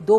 2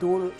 2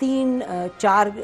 3-4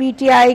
PTI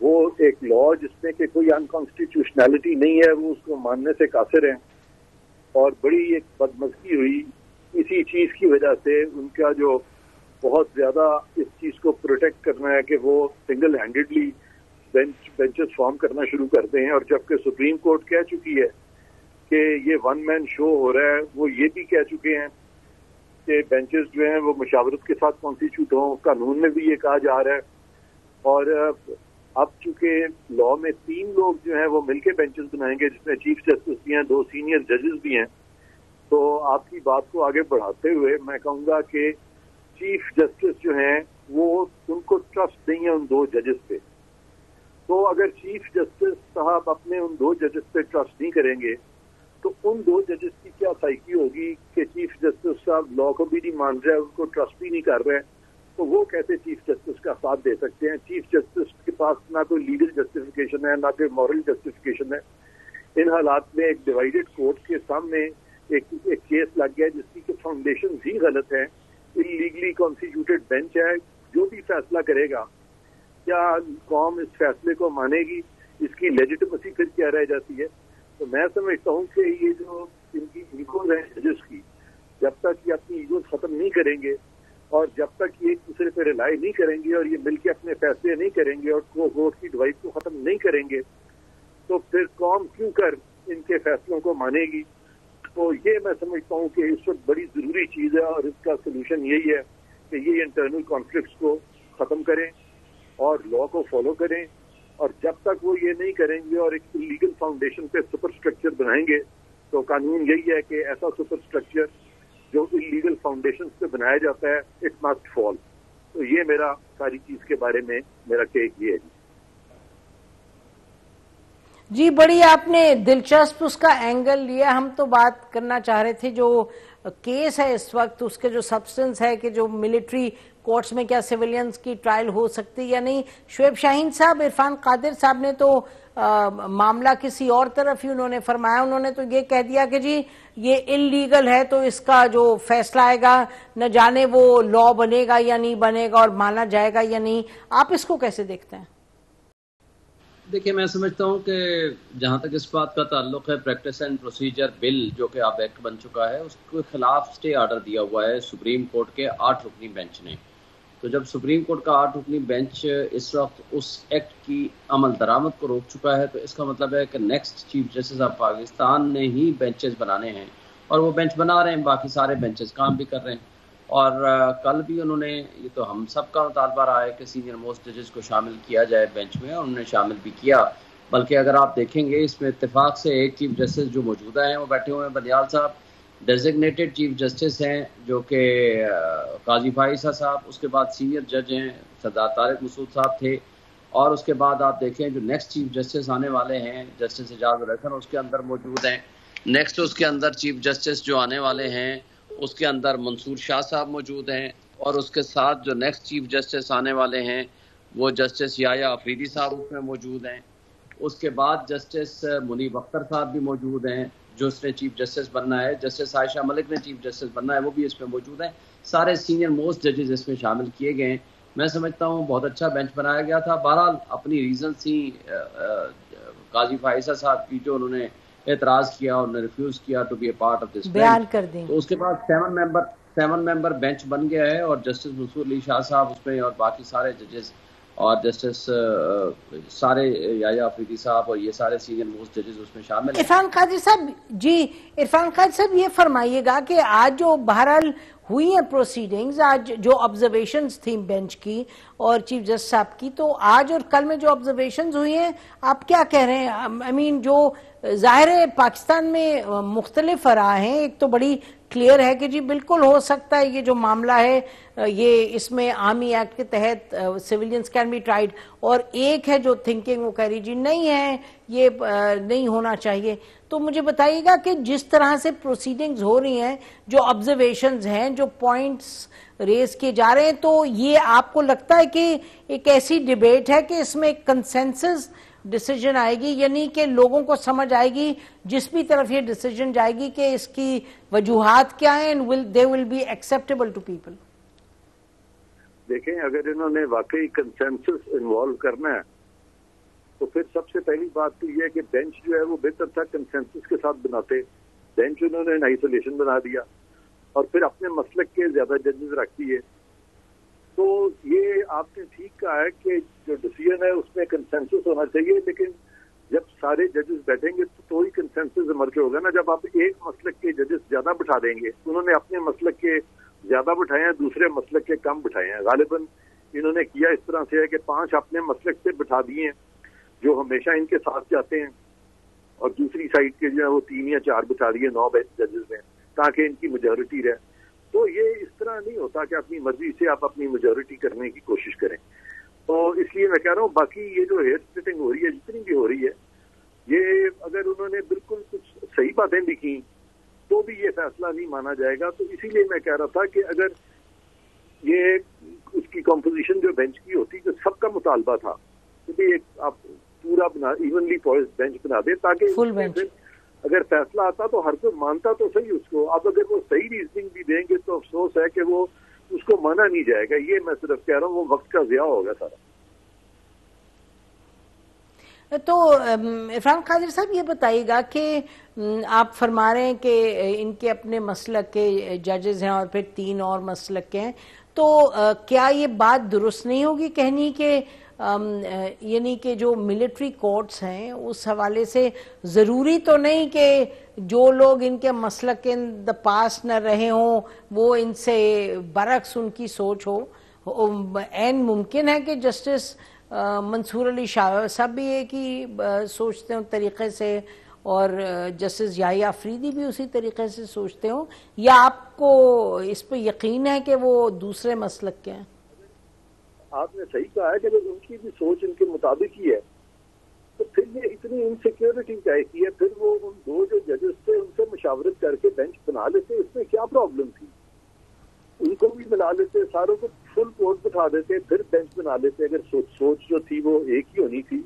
وہ ایک لا جس میں کہ کوئی انکانسٹیٹیوشنلٹی نہیں ہے وہ اس کو ماننے سے قاصر ہیں. اور بڑی ایک بدمزگی ہوئی اسی چیز کی وجہ سے. ان کا جو بہت زیادہ اس چیز کو پروٹیکٹ کرنا ہے کہ وہ سنگل ہینڈیڈلی بینچز فارم کرنا شروع کرتے ہیں, اور جبکہ سپریم کورٹ کہہ چکی ہے کہ یہ ون مین شو ہو رہا ہے. وہ یہ بھی کہہ چکے ہیں کہ بینچز جو ہیں وہ مشاورت کے ساتھ کانسٹیٹیوٹ ہوں. قانون میں بھی یہ کہا جا رہا ہے. اور اب چونکہ لا میں 3 لوگ جو ہیں وہ مل کے بینچز بنائیں گے, جس میں چیف جسٹس بھی ہیں, 2 سینئر ججز بھی ہیں. تو آپ کی بات کو آگے بڑھاتے ہوئے میں کہوں گا کہ چیف جسٹس جو ہیں وہ ان کو ٹرسٹ نہیں ہے ان 2 ججز پہ. تو اگر چیف جسٹس صاحب اپنے ان 2 ججز پہ ٹرسٹ نہیں کریں گے تو ان 2 ججز کی کیا سائیکی ہوگی کہ چیف جسٹس صاحب لا کو بھی نہیں مان رہے, ان کو ٹرسٹ بھی نہیں کر رہے, تو وہ کیسے چیف جسٹس کا ساتھ دے سکتے ہیں؟ چیف جسٹس کے پاس نہ کوئی لیگل جسٹیفیکیشن ہے نہ کوئی مورل جسٹیفیکیشن ہے. ان حالات میں ایک ڈیوائیڈڈ کورٹ کے سامنے ایک کیس لگ گیا جس کی کہ فاؤنڈیشن ہی غلط ہے. انلیگلی کانسٹیٹیوٹڈ بینچ ہے, جو بھی فیصلہ کرے گا کیا قوم اس فیصلے کو مانے گی؟ اس کی لیجیٹیمیسی پھر کیا رہ جاتی ہے؟ تو میں سمجھتا ہوں کہ یہ جو ان کی ایگوز ہیں ججز کی, جب تک یہ اپنی ایگوز ختم نہیں کریں گے اور جب تک یہ ایک دوسرے پہ ریلائی نہیں کریں گے اور یہ مل کے اپنے فیصلے نہیں کریں گے اور کورٹ کی ڈوائس کو ختم نہیں کریں گے, تو پھر قوم کیوں کر ان کے فیصلوں کو مانے گی؟ تو یہ میں سمجھتا ہوں کہ اس وقت بڑی ضروری چیز ہے, اور اس کا سلوشن یہی ہے کہ یہ انٹرنل کانفلکٹس کو ختم کریں اور لا کو فالو کریں. اور جب تک وہ یہ نہیں کریں گے اور ایک لیگل فاؤنڈیشن پہ سپر اسٹرکچر بنائیں گے, تو قانون یہی ہے کہ ایسا سپر اسٹرکچر جو لیگل فاؤنڈیشن پہ بنایا جاتا ہے اٹ مسٹ فال. تو یہ میرا ساری چیز کے بارے میں میرا ٹیک یہ ہے. جی بڑی آپ نے دلچسپ اس کا اینگل لیا. ہم تو بات کرنا چاہ رہے تھے جو کیس ہے اس وقت اس کے جو سبسٹنس ہے کہ جو ملٹری کورٹس میں کیا سیولینز کی ٹرائل ہو سکتی یا نہیں. شعیب شاہین صاحب, عرفان قادر صاحب نے تو معاملہ کسی اور طرف ہی انہوں نے فرمایا. انہوں نے تو یہ کہہ دیا کہ جی یہ انلیگل ہے تو اس کا جو فیصلہ آئے گا نہ جانے وہ لا بنے گا یا نہیں بنے گا اور مانا جائے گا یا نہیں. آپ اس کو کیسے دیکھتے ہیں؟ دیکھیے میں سمجھتا ہوں کہ جہاں تک اس بات کا تعلق ہے پریکٹس اینڈ پروسیجر بل جو کہ اب ایکٹ بن چکا ہے, اس کے خلاف اسٹے آرڈر دیا ہوا ہے سپریم کورٹ کے 8 رکنی بینچ نے. تو جب سپریم کورٹ کا 8 رکنی بینچ اس وقت اس ایکٹ کی عمل درآمد کو روک چکا ہے, تو اس کا مطلب ہے کہ next chief justice of Pakistan نے ہی بینچز بنانے ہیں, اور وہ بینچ بنا رہے ہیں, باقی سارے بینچز کام بھی کر رہے ہیں. اور کل بھی انہوں نے, یہ تو ہم سب کا مطالبہ رہا ہے کہ سینئر موسٹ ججز کو شامل کیا جائے بینچ میں, اور انہوں نے شامل بھی کیا. بلکہ اگر آپ دیکھیں گے اس میں اتفاق سے ایک چیف جسٹس جو موجودہ ہیں وہ بیٹھے ہوئے ہیں بندیال صاحب, ڈیزگنیٹڈ چیف جسٹس ہیں جو کہ قاضی فائزہ صاحب, اس کے بعد سینئر جج ہیں سردار طارق مسعود صاحب تھے, اور اس کے بعد آپ دیکھیں جو نیکسٹ چیف جسٹس آنے والے ہیں جسٹس اعجاز الحسن اس کے اندر موجود ہیں. نیکسٹ اس کے اندر چیف جسٹس جو آنے والے ہیں اس کے اندر منصور شاہ صاحب موجود ہیں, اور اس کے ساتھ جو نیکسٹ چیف جسٹس آنے والے ہیں وہ جسٹس یحییٰ افریدی صاحب اس میں موجود ہیں. اس کے بعد جسٹس منیب اختر صاحب بھی موجود ہیں جو اس نے چیف جسٹس بننا ہے. جسٹس عائشہ ملک نے چیف جسٹس بننا ہے, وہ بھی اس میں موجود ہیں. سارے سینئر موسٹ ججز اس میں شامل کیے گئے ہیں. میں سمجھتا ہوں بہت اچھا بینچ بنایا گیا تھا. بہرحال اپنی ریزنس ہی قاضی فائزہ صاحب کی جو انہوں نے اعتراض کیا, انہوں نے ریفیوز کیا to be a part of this بیان کر دیں. تو اس کے بعد 7 ممبر بینچ بن گیا ہے, اور جسٹس منصور علی شاہ صاحب اس میں, اور باقی سارے ججز اور جسٹس سارے یحییٰ افریدی صاحب اور یہ سارے سینئر موسٹ ججز اس میں شامل ہیں. عرفان قادر صاحب, جی عرفان قادر صاحب یہ فرمائیے گا کہ آج جو بہرحال ہوئی ہیں پروسیڈنگز, آج جو آبزرویشنز تھیں بینچ کی اور چیف جسٹس صاحب کی, تو آج اور کل میں جو آبزرویشنز ہوئی ہیں آپ کیا کہہ رہے ہیں؟ آئی مین جو ظاہر ہے پاکستان میں مختلف آراء ہیں. ایک تو بڑی کلیئر ہے کہ جی بالکل ہو سکتا ہے یہ جو معاملہ ہے یہ اس میں آرمی ایکٹ کے تحت سیولینز کین بی ٹرائیڈ, اور ایک ہے جو تھنکنگ وہ کہہ رہی جی نہیں ہے یہ نہیں ہونا چاہیے. تو مجھے بتائیے گا کہ جس طرح سے پروسیڈنگز ہو رہی ہیں, جو آبزرویشنز ہیں, جو پوائنٹس ریز کیے جا رہے ہیں, تو یہ آپ کو لگتا ہے کہ ایک ایسی ڈیبیٹ ہے کہ اس میں ایک کنسنسس ڈیسیجن آئے گی, یعنی کہ لوگوں کو سمجھ آئے گی جس بھی طرف یہ ڈیسیجن جائے گی کہ اس کی وجوہات کیا ہیں, and they will be acceptable to people؟ دیکھیں اگر انہوں نے واقعی کنسنسس انوالو کرنا ہے تو پھر سب سے پہلی بات تو یہ ہے کہ بینچ جو ہے وہ بہتر تھا کنسنسس کے ساتھ بناتے. بینچ انہوں نے آئسولیشن بنا دیا اور پھر اپنے مسلک کے زیادہ ججز رکھ دیے. تو یہ آپ نے ٹھیک کہا ہے کہ جو ڈیسیژن ہے اس میں کنسنسس ہونا چاہیے, لیکن جب سارے ججز بیٹھیں گے تو ہی کنسنسس ایمرج ہوگا نا. جب آپ ایک مسلک کے ججز زیادہ بٹھا دیں گے, انہوں نے اپنے مسلک کے زیادہ بٹھائے ہیں, دوسرے مسلک کے کم بٹھائے ہیں. غالباً انہوں نے کیا اس طرح سے ہے کہ 5 اپنے مسلک سے بٹھا دیے ہیں جو ہمیشہ ان کے ساتھ جاتے ہیں, اور دوسری سائڈ کے جو ہے وہ 3 یا 4 بٹھا دیے 9 ججز میں, تاکہ ان کی میجورٹی رہے. تو یہ اس طرح نہیں ہوتا کہ اپنی مرضی سے آپ اپنی میجورٹی کرنے کی کوشش کریں. تو اس لیے میں کہہ رہا ہوں باقی یہ جو ہیئر اسپلٹنگ ہو رہی ہے جتنی بھی ہو رہی ہے, یہ اگر انہوں نے بالکل کچھ صحیح باتیں بھی کی تو بھی یہ فیصلہ نہیں مانا جائے گا. تو اسی لیے میں کہہ رہا تھا کہ اگر یہ اس کی کمپوزیشن جو بینچ کی ہوتی جو سب کا مطالبہ تھا کہ ایک آپ پورا بنا ایونلی پوائز بینچ بنا دے تاکہ اگر فیصلہ آتا تو ہر کوئی مانتا تو صحیح اس کو. اب اگر وہ صحیح ریزننگ بھی دیں گے تو افسوس ہے کہ وہ اس کو مانا نہیں جائے گا. یہ میں صرف کہہ رہا ہوں وہ وقت کا ضیاع ہوگا سارا. تو عرفان قادری صاحب یہ بتائیے گا کہ آپ فرما رہے ہیں کہ ان کے اپنے مسلک کے ججز ہیں اور پھر 3 اور مسلک کے ہیں, تو کیا یہ بات درست نہیں ہوگی کہنی کہ یعنی کہ جو ملٹری کورٹس ہیں اس حوالے سے ضروری تو نہیں کہ جو لوگ ان کے مسلک کے دا پاس نہ رہے ہوں وہ ان سے برعکس ان کی سوچ ہو. عین ممکن ہے کہ جسٹس منصور علی شاہ صاحب بھی ایک ہی سوچتے ہوں طریقے سے, اور جسٹس یحییٰ افریدی بھی اسی طریقے سے سوچتے ہوں, یا آپ کو اس پہ یقین ہے کہ وہ دوسرے مسلک کے ہیں؟ آپ نے صحیح کہا ہے کہ اگر ان کی بھی سوچ ان کے مطابق ہی ہے تو پھر یہ اتنی انسیکیورٹی چاہیے ہے. پھر وہ ان 2 جو ججز تھے ان سے مشاورت کر کے بینچ بنا لیتے, اس میں کیا پرابلم تھی؟ ان کو بھی ملا لیتے, ساروں کو فل کورٹ بٹھا دیتے, پھر بینچ بنا لیتے. اگر سوچ جو تھی وہ ایک ہی ہونی تھی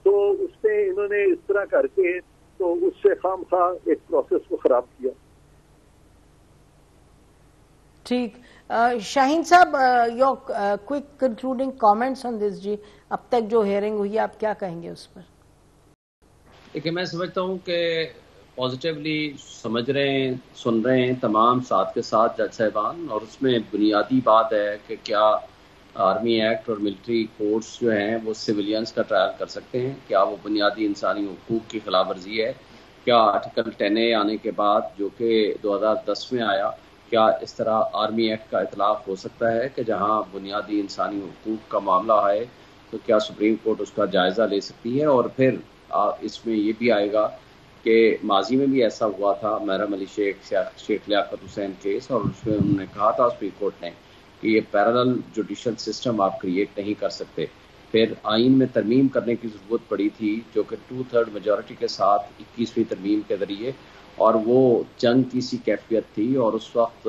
تو اس میں انہوں نے اس طرح کر کے تو اس سے خام خواہ ایک پروسیس کو خراب کیا. ٹھیک. Shaheen Sahab, your quick concluding comments on this. جی اب تک جو ہیئرنگ ہوئی آپ کیا کہیں گے اس پر؟ دیکھیں میں سمجھتا ہوں کہ پازیٹیولی سمجھ رہے ہیں, سن رہے ہیں تمام ساتھ کے ساتھ جج صاحبان, اور اس میں بنیادی بات ہے کہ کیا آرمی ایکٹ اور ملٹری کورٹس جو ہیں وہ سویلینز کا ٹرائل کر سکتے ہیں, کیا وہ بنیادی انسانی حقوق کی خلاف ورزی ہے, کیا آرٹیکل 10A آنے کے بعد جو کہ 2010 میں آیا, کیا اس طرح آرمی ایکٹ کا اطلاق ہو سکتا ہے کہ جہاں بنیادی انسانی حقوق کا معاملہ ہے تو کیا سپریم کورٹ اس کا جائزہ لے سکتی ہے. اور پھر اس میں یہ بھی آئے گا کہ ماضی میں بھی ایسا ہوا تھا محرم علی شیخ لیاقت حسین کیس, اور اس میں انہوں نے کہا تھا سپریم کورٹ نے کہ یہ پیرالل جوڈیشل سسٹم آپ کریٹ نہیں کر سکتے. پھر آئین میں ترمیم کرنے کی ضرورت پڑی تھی جو کہ 2/3 میجورٹی کے ساتھ 21ویں ترمیم کے ذریعے, اور وہ جنگ کی سی کیفیت تھی, اور اس وقت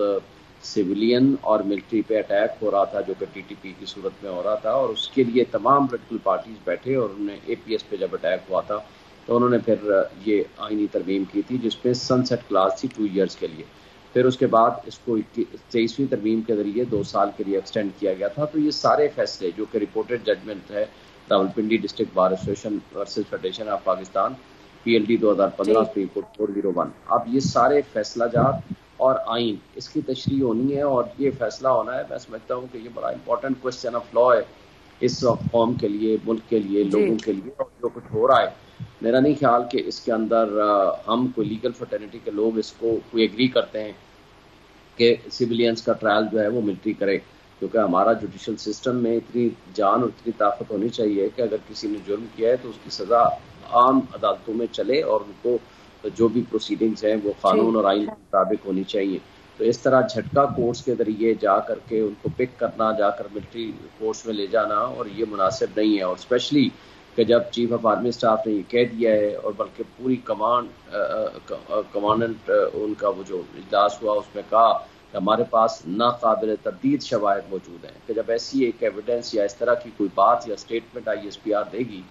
سویلین اور ملٹری پہ اٹیک ہو رہا تھا جو کہ TTP کی صورت میں ہو رہا تھا, اور اس کے لیے تمام پولیٹیکل پارٹیز بیٹھے, اور انہوں نے APS پہ جب اٹیک ہوا تھا تو انہوں نے پھر یہ آئینی ترمیم کی تھی جس پہ سن سیٹ کلاس تھی 2 ایئرز کے لیے. پھر اس کے بعد اس کو 23ویں ترمیم کے ذریعے 2 سال کے لیے ایکسٹینڈ کیا گیا تھا. تو یہ سارے فیصلے جو کہ رپورٹڈ ججمنٹ ہے Rawalpindi district bar association versus federation of Pakistan PLD 2015 supreme court 401, اب یہ سارے فیصلہ جات اور آئین اس کی تشریح ہونی ہے اور یہ فیصلہ ہونا ہے. میں سمجھتا ہوں کہ یہ بڑا امپورٹنٹ کوسچن آف لا ہے اس قوم کے لیے, ملک کے لیے, لوگوں کے لیے. اور جو کچھ ہو رہا ہے میرا نہیں خیال کہ اس کے اندر ہم کوئی لیگل فرٹرنیٹی کے لوگ اس کو کوئی ایگری کرتے ہیں کہ سویلینز کا ٹرائل جو ہے وہ ملٹری کرے, کیونکہ ہمارا جوڈیشل سسٹم میں اتنی جان اور اتنی طاقت ہونی چاہیے کہ اگر کسی نے جرم کیا ہے تو اس کی سزا عام عدالتوں میں چلے اور ان کو جو بھی پروسیڈنگز ہیں وہ قانون اور آئین کے مطابق ہونی چاہیے. تو اس طرح جھٹکا کورٹس کے ذریعے جا کر کے ان کو پک کرنا, جا کر ملٹری کورٹس میں لے جانا, اور یہ مناسب نہیں ہے. اور اسپیشلی کہ جب چیف آف آرمی اسٹاف نے یہ کہہ دیا ہے, اور بلکہ پوری کمانڈنٹ ان کا وہ جو اجلاس ہوا اس میں کہا کہ ہمارے پاس ناقابل تردید شواہد موجود ہیں, کہ جب ایسی ایک ایویڈنس یا اس طرح کی کوئی بات یا اسٹیٹمنٹ ISPR دے گی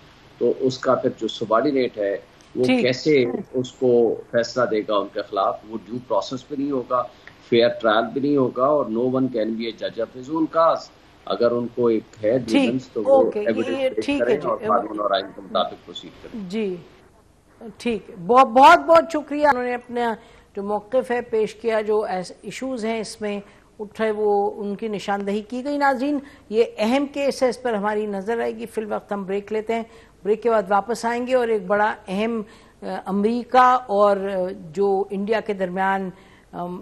تو اس کا پھر جو سبارڈینیٹ ہے وہ کیسے اس کو فیصلہ دے گا ان کے خلاف. وہ ڈیو پروسیس بھی نہیں ہوگا, فیئر ٹرائل بھی نہیں ہوگا, اور نو ون کین بی اے جج آف ہز اون کاز. اگر ان کو ایک ہے گریونس تو وہ ایویڈنس پیش کریں اور قانون اور آئین کے مطابق پروسیڈ کریں. جی ٹھیک ہے، بہت بہت شکریہ. انہوں نے اپنا جو موقف ہے پیش کیا، جو ایشوز ہیں اس میں اٹھ رہے وہ ان کی نشاندہی کی گئی. ناظرین یہ اہم کیس ہے، اس پر ہماری نظر آئے گی. فی الوقت ہم بریک لیتے ہیں، بریک کے بعد واپس آئیں گے اور ایک بڑا اہم امریکہ اور جو انڈیا کے درمیان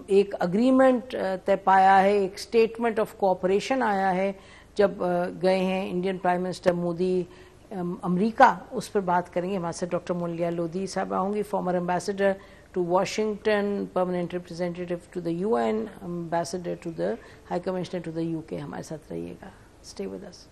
ایک اگریمنٹ طے پایا ہے، ایک سٹیٹمنٹ آف کوآپریشن آیا ہے جب گئے ہیں انڈین پرائم منسٹر مودی امریکہ، اس پر بات کریں گے. ہمارے ساتھ ڈاکٹر مولیا لودھی صاحبہ ہوں گی، former ambassador to Washington, permanent representative to the UN، ambassador to the high commissioner to the UK. ہمارے ساتھ رہیے گا. Stay with us.